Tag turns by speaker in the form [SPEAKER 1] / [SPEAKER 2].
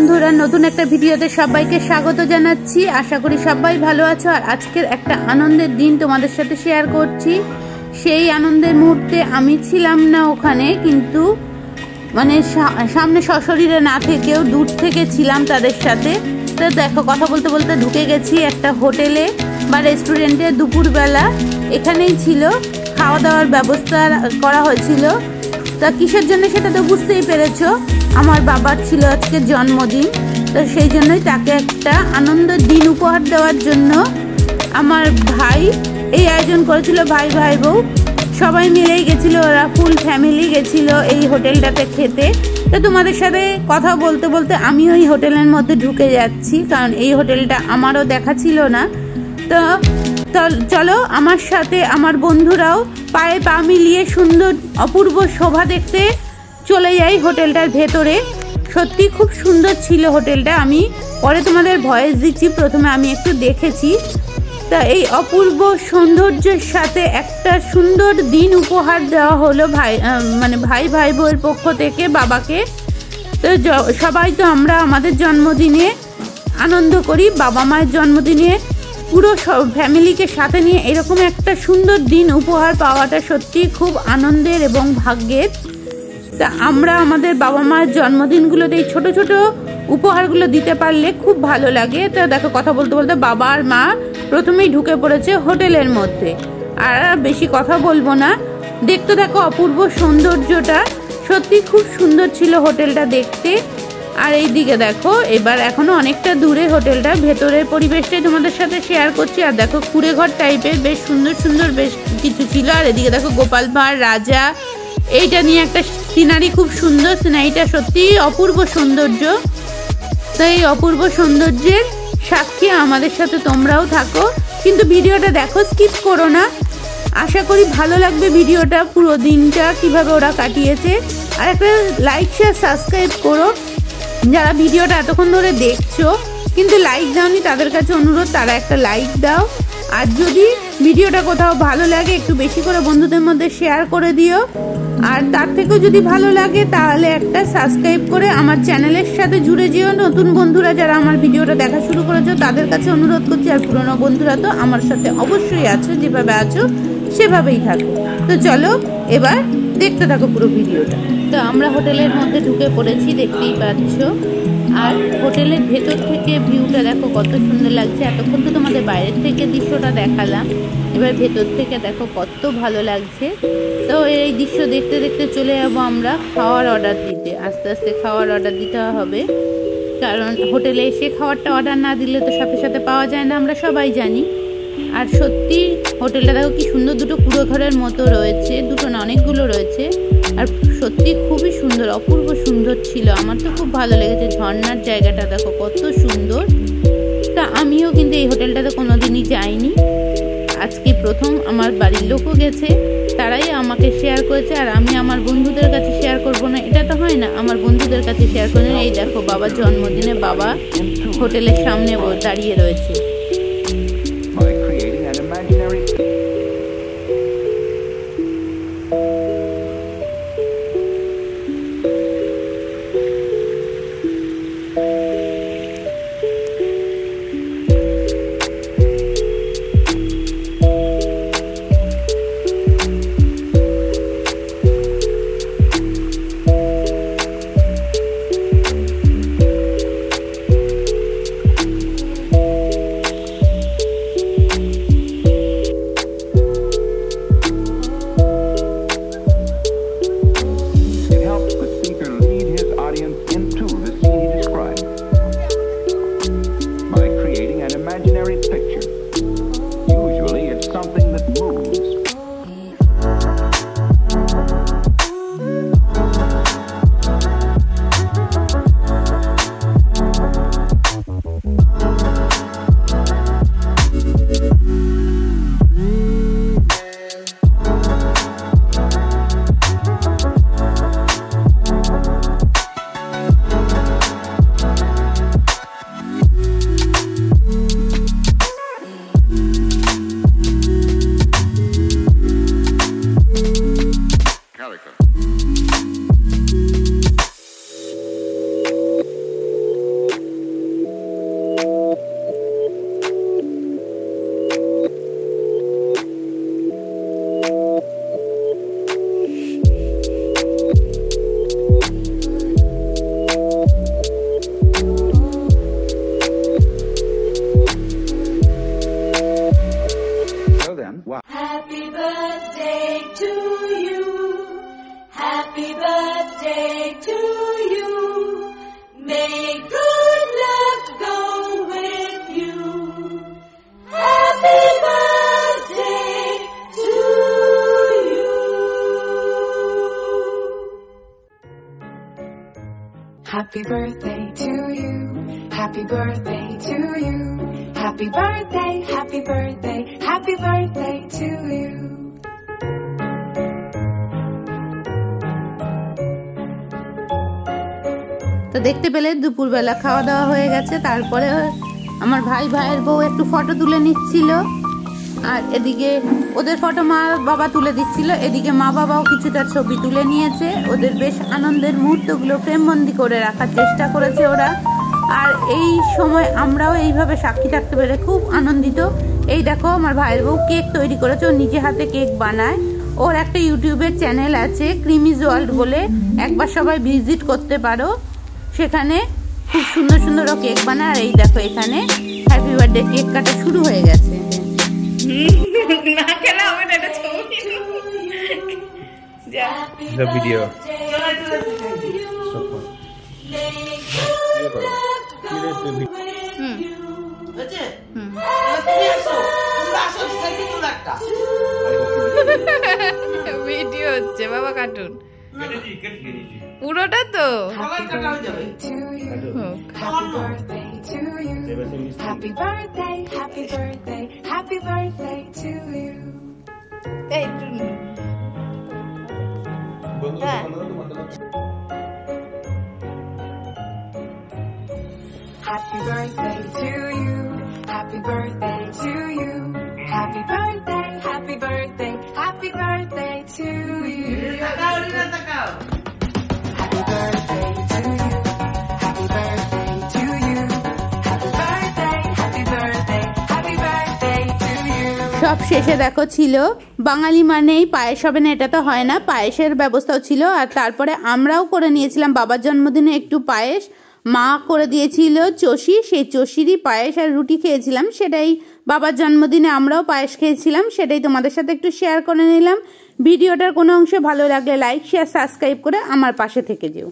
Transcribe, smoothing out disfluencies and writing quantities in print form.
[SPEAKER 1] বন্ধুরা, নতুন একটা ভিডিওতে সবাইকে স্বাগত জানাচ্ছি। আশা করি সবাই ভালো আছো। আর আজকের একটা আনন্দের দিন তোমাদের সাথে শেয়ার করছি। সেই আনন্দের মুহূর্তে আমি ছিলাম না ওখানে, কিন্তু মানে সামনে সশরীরে না থেকেও দূর থেকে ছিলাম তাদের সাথে। তো দেখো, কথা বলতে বলতে ঢুকে গেছি একটা হোটেলে বা রেস্টুরেন্টে। দুপুরবেলা এখানেই ছিল, খাওয়া দাওয়ার ব্যবস্থা করা হয়েছিল। তা কিসের জন্য সেটা তো বুঝতেই পেরেছো, আমার বাবার ছিল আজকে জন্মদিন। তো সেই জন্যই তাকে একটা আনন্দের দিন উপহার দেওয়ার জন্য আমার ভাই এই আয়োজন করেছিল। ভাই ভাই বউ সবাই মিলেই গেছিল, ওরা ফুল ফ্যামিলি গেছিল এই হোটেলটাতে খেতে। তো তোমাদের সাথে কথা বলতে বলতে আমি ওই হোটেলের মধ্যে ঢুকে যাচ্ছি, কারণ এই হোটেলটা আমারও দেখা ছিল না। তো চলো আমার সাথে, আমার বন্ধুরাও পায়ে পা মিলিয়ে সুন্দর অপূর্ব শোভা দেখতে চলে যাই হোটেলটার ভেতরে। সত্যি খুব সুন্দর ছিল হোটেলটা। আমি পরে তোমাদের ভয়েস দিচ্ছি, প্রথমে আমি একটু দেখেছি। তা এই অপূর্ব সৌন্দর্যের সাথে একটা সুন্দর দিন উপহার দেওয়া হলো ভাই ভাই বউয়ের পক্ষ থেকে বাবাকে। তো সবাই তো আমরা আমাদের জন্মদিনে আনন্দ করি, বাবা মায়ের জন্মদিনে পুরো ফ্যামিলিকে সাথে নিয়ে এরকম একটা সুন্দর দিন উপহার পাওয়াটা সত্যি খুব আনন্দের এবং ভাগ্যের। তা আমরা আমাদের বাবা মায়ের জন্মদিনগুলোতে এই ছোট ছোট উপহারগুলো দিতে পারলে খুব ভালো লাগে। তা দেখো, কথা বলতে বলতে বাবা আর মা প্রথমেই ঢুকে পড়েছে হোটেলের মধ্যে। আর বেশি কথা বলবো না, দেখতে দেখো অপূর্ব সৌন্দর্যটা। সত্যি খুব সুন্দর ছিল হোটেলটা দেখতে। আর এই দিকে দেখো, এবার এখনো অনেকটা দূরে হোটেলটা, ভেতরের পরিবেশটাই তোমাদের সাথে শেয়ার করছি। আর দেখো, কুড়ে ঘর টাইপের বেশ সুন্দর সুন্দর বেশ কিছু ছিল। আর এদিকে দেখো গোপাল ভাঁড় রাজা, এইটা নিয়ে একটা সিনারি, খুব সুন্দর সিনারিটা, সত্যি অপূর্ব সৌন্দর্য। তো এই অপূর্ব সৌন্দর্যের সাক্ষী আমাদের সাথে তোমরাও থাকো, কিন্তু ভিডিওটা দেখো, স্কিপ করো না। আশা করি ভালো লাগবে ভিডিওটা, পুরো দিনটা কিভাবে ওরা কাটিয়েছে। আর একটা লাইক শেয়ার সাবস্ক্রাইব করো যারা ভিডিওটা এতক্ষণ ধরে দেখছো কিন্তু লাইক দাওনি, তাদের কাছে অনুরোধ তারা একটা লাইক দাও। আর যদি ভিডিওটা কোথাও ভালো লাগে একটু বেশি করে বন্ধুদের মধ্যে শেয়ার করে দিও। আর তার থেকেও যদি ভালো লাগে তাহলে একটা সাবস্ক্রাইব করে আমার চ্যানেলের সাথে জুড়ে যেও। নতুন বন্ধুরা যারা আমার ভিডিওটা দেখা শুরু করেছো তাদের কাছে অনুরোধ করছি। আর পুরনো বন্ধুরা তো আমার সাথে অবশ্যই আছো, যেভাবে আছো সেভাবেই থাকো। তো চলো এবার দেখতে থাকো পুরো ভিডিওটা। তো আমরা হোটেলের মধ্যে ঢুকে পড়েছি, দেখতেই পাচ্ছ। আর হোটেলের ভেতর থেকে ভিউটা দেখো কত সুন্দর লাগছে। এতক্ষণ তো তোমাদের বাইরের থেকে দৃশ্যটা দেখালাম, এবার ভেতর থেকে দেখো কত ভালো লাগছে। তো এই দৃশ্য দেখতে দেখতে চলে যাবো আমরা খাওয়ার অর্ডার দিতে। আস্তে আস্তে খাওয়ার অর্ডার দিতে হবে, কারণ হোটেলে এসে খাবারটা অর্ডার না দিলে তো সাথে সাথে পাওয়া যায় না, আমরা সবাই জানি। আর সত্যি হোটেলটা দেখো কি সুন্দর, দুটো কুড়ো ঘরের মতো রয়েছে, দুটো না অনেকগুলো রয়েছে। আর সত্যি খুবই সুন্দর, অপূর্ব সুন্দর ছিল। আমার তো খুব ভালো লেগেছে। ঝর্ণার জায়গাটা দেখো কত সুন্দর। তা আমিও কিন্তু এই হোটেলটাতে কোনোদিনই যাইনি, আজকে প্রথম। আমার বাড়ির লোকও গেছে, তারাই আমাকে শেয়ার করেছে। আর আমি আমার বন্ধুদের কাছে শেয়ার করব না, এটা তো হয় না, আমার বন্ধুদের কাছে শেয়ার করে। এই দেখো বাবার জন্মদিনে বাবা হোটেলের সামনে দাঁড়িয়ে রয়েছে।
[SPEAKER 2] Happy birthday to you. Happy birthday to you. Happy birthday, happy birthday, happy birthday to you.
[SPEAKER 1] তো দেখতে পেলে দুপুরবেলা খাওয়া দাওয়া হয়ে গেছে, তারপরে আমার ভাইয়ের বউ একটু ফটো তুলে নিচ্ছিল, আর এদিকে ওদের ফটো মা বাবা তুলে দিচ্ছিল, এদিকে মা বাবাও কিছুটা ছবি তুলে নিয়েছে। ওদের বেশ আনন্দের মুহূর্তগুলো ফ্রেমবন্দি করে রাখার চেষ্টা করেছে ওরা। আর এই সময় আমরাও এইভাবে সাক্ষী থাকতে পেরে খুব আনন্দিত। এই দেখো আমার ভাইয়ের বউ কেক তৈরি করেছে, ও নিজে হাতে কেক বানায়। ওর একটা ইউটিউবের চ্যানেল আছে ক্রিমিজ ওয়ার্ল্ড বলে, একবার সবাই ভিজিট করতে পারো। সেখানে খুব সুন্দর সুন্দর কেক বানায়। আর এই দেখো এখানে হ্যাপি বার্থডে কেক কাটা শুরু হয়ে গেছে।
[SPEAKER 3] ভিডিও
[SPEAKER 4] ভিডিও হচ্ছে বাবা, কার্টুন পুরোটা তো।
[SPEAKER 2] Happy birthday to you. Happy birthday to you. Happy birthday, happy birthday, happy birthday to you.
[SPEAKER 4] এই
[SPEAKER 2] Happy birthday to you. Happy birthday to you. Happy birthday, happy birthday, happy birthday to you. Happy birthday to you. Happy birthday to you. Happy birthday, happy birthday, happy birthday to you.
[SPEAKER 1] সব শেষে দেখো ছিল বাঙালি মানেই পায়েস হবে না, এটা তো হয় না, পায়েসের ব্যবস্থাও ছিল। আর তারপরে আমরাও করে নিয়েছিলাম বাবার জন্মদিনে একটু পায়েস। মা করে দিয়েছিল চষি, সেই চষিরই পায়েস আর রুটি খেয়েছিলাম। সেটাই বাবার জন্মদিনে আমরাও পায়েস খেয়েছিলাম, সেটাই তোমাদের সাথে একটু শেয়ার করে নিলাম। ভিডিওটার কোনো অংশে ভালো লাগলে লাইক, শেয়ার, সাবস্ক্রাইব করে আমার পাশে থেকে যেও।